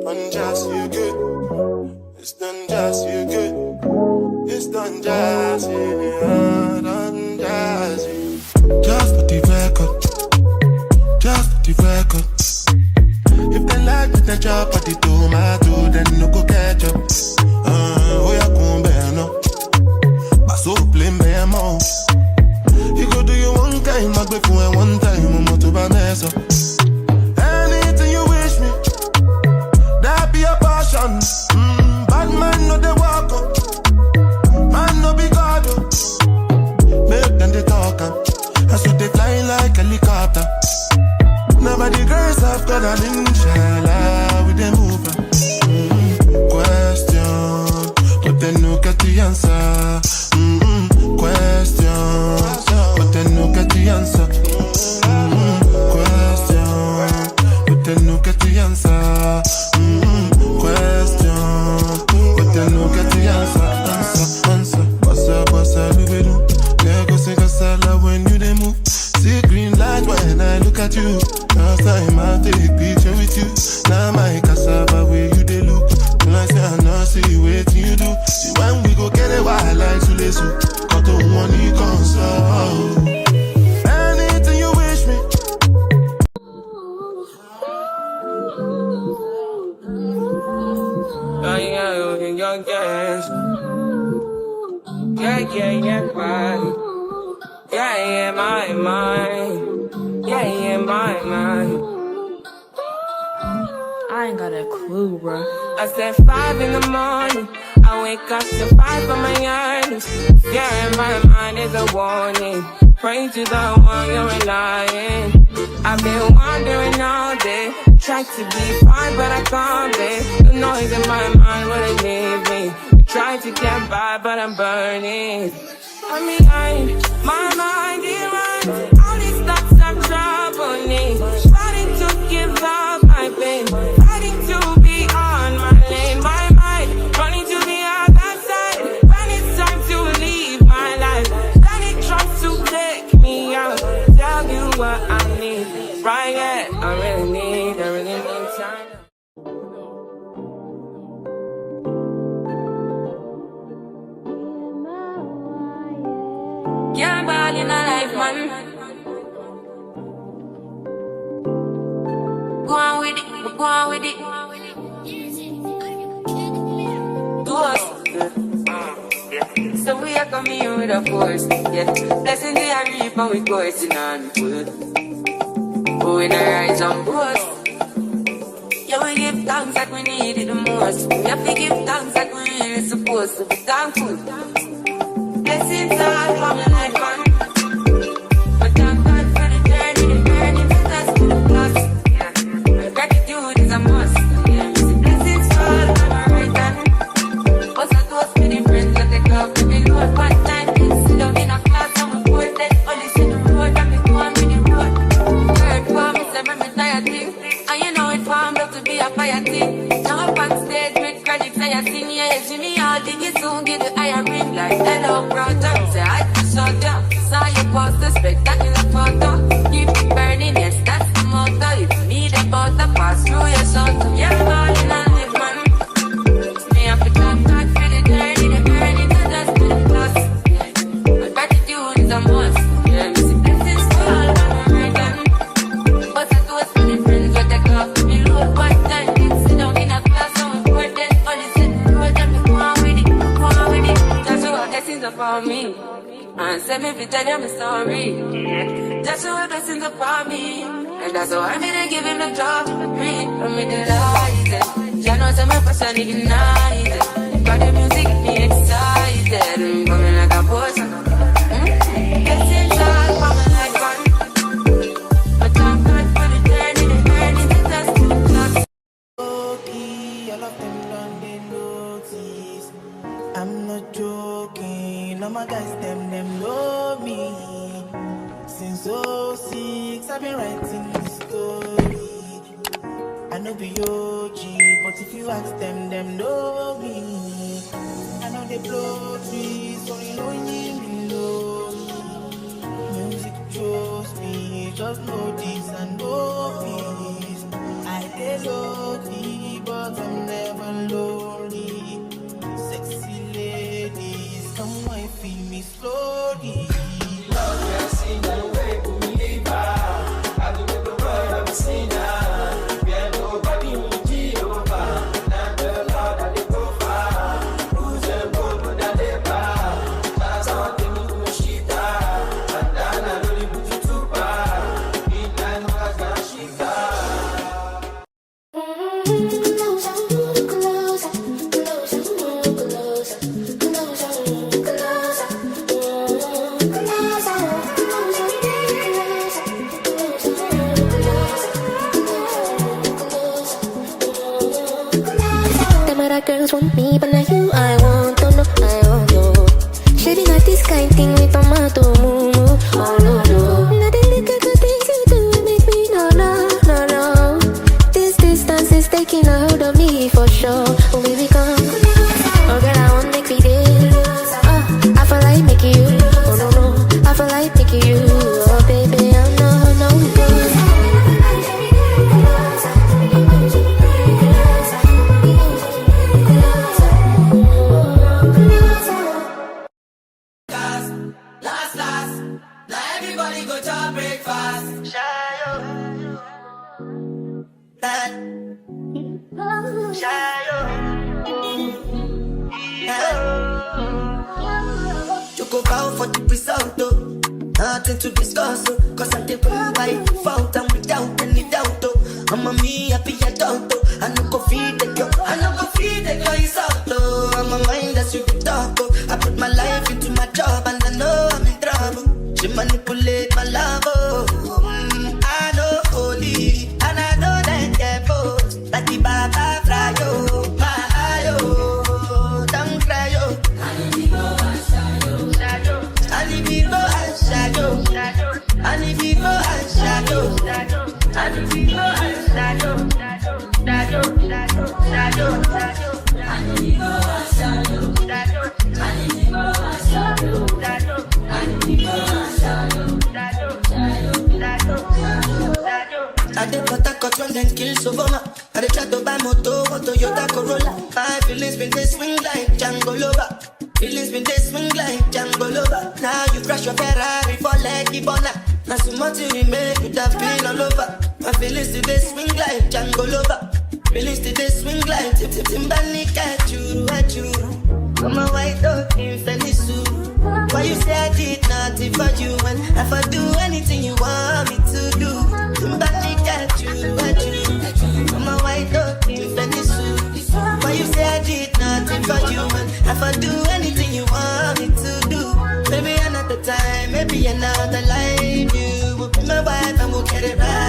Unjust, you good. It's done just, you good. It's done just, yeah, done just, just for the record. Just for the record. If they like me, then chop at the tomato, then no go catch up. Oh, yeah, come bear no. But so plain bear more. You go do you one time, I go for one time, I'm not to mess up. Anything you wish me, that be a passion. Bad man no they walk up, man no be God up. Make them they talk up, and so they fly like a helicopter. Nobody girls have got an inshallah with them over. Question, but they no get the answer. Question, but they no get the answer. Question, but they no get the answer. Question, but they no get the answer. Answer. What's up, do we do? Lego sing a salad when you they move. See green light when I look at you. Last time I take picture with you. Now my cassava where you they look. When I say I not see what you do. See when we go get a wild like Sulesu. Got to one you console. Anything you wish me. Yeah, fine. Yeah, my mind. Yeah, my mind. I ain't got a clue, bro. I said 5 in the morning. I wake up to 5 for my earnings. Yeah, my mind is a warning. Pray to the one you're relying. I've been wandering all day. Try to be fine, but I can't be. The noise in my mind wouldn't leave me. Try to get by, but I'm burning. I'm behind, my mind it runs. All these thoughts have troubled me. Starting to give up my pain. Fighting to be on my lane. My mind running to the other side. When it's time to leave my life, then it tries to take me out. Tell you what I need. Right, yeah, I really need time. Can't ball in a life, man. Go on with it, go on with it. Do us. So we are coming here with a force, yeah. Blessing the reap and we coursing on foot. Oh, we not rise on boast. Yeah, we give thanks like we need it the most. We have to give thanks like we really supposed to be thankful. Blessings all coming like fun. But thank God for the journey, the burning, the dust to the plus. Yeah, gratitude is a must. Yeah, blessings fall on my right hand. What's a toast to the friends that take off the big road. One time, sit down in a class and we both let only see the road and we go on with the road. Third form is a very tired thing, and you know it formed up to be a fire thing. Now up on stage with credits and you sing, yeah, Jimmy, I'll dig it soon, get the higher ring like hello, brother. Say I just shut down, saw you post the spectacular photo. Keep it burning, yes, that's the motto. If you need a butter, pass through your son. Yeah, man, in a live, man. Me have to thank God for the journey, the burning, the dust to the plus. Yeah, but gratitude is a must. Yeah, me see blessings fall on my right hand. But I toast to the friends that take off the road. One time, sit down in a class and we both then only sit the road and we go on with it, go on with it. That's what blessings are for me. And send me to tell you my story. That's what blessings are for me. And that's why I'm gonna give him the job. Read from me delighted. You know some of us are ignited. Got the music get me excited. Coming like a potion. Blessings all coming like fun. But thank God for the journey, the journey, the dust to the clock. Okay, all of them done they notice. I'm not joking. All my guys, them know me. Since 06, I've been writing this story. I know be OG, but if you ask them know me. I know they blow trees, so you know you know me. Music chose me, just know this and know result, oh. Nothing to discuss, oh. Cause I did by fault and without any doubt, oh. I'm a me happy adult, oh. I no go feed the girl, I no go feed the girl insult, oh. I'm a mind that's you can talk, oh. I put my life into my job and I know I'm in trouble. She manipulate my love, oh. I know holy, and I know that devil. Like the Baba fry, oh. My eye, oh. Don't cry, oh. I need to go and shadow. I need to go and shadow. I need to go and shadow. I need to go and shadow. I need to go and shadow. I need to go and shadow. I need to go and shadow. I did what I got when them kills Obama. I did try to buy moto, Toyota Corolla. My feelings been they swing like Django Lover. Feelings been they swing like Django Lover. Now you crash your Ferrari for like Ibona. Now so much you remain, you have been all over. My feelings today swing like Django Lover. Feelings today swing like Timbani at you. I'm a white dog in Fenisu. Why you say I did nothing for you? And if I do anything you want me to do, Timbani at you. I'm a white dog in Fenisu. Why you say I did nothing for you? And if I do anything you want me to do, maybe another time, maybe another life, you will be my wife and we'll get it right.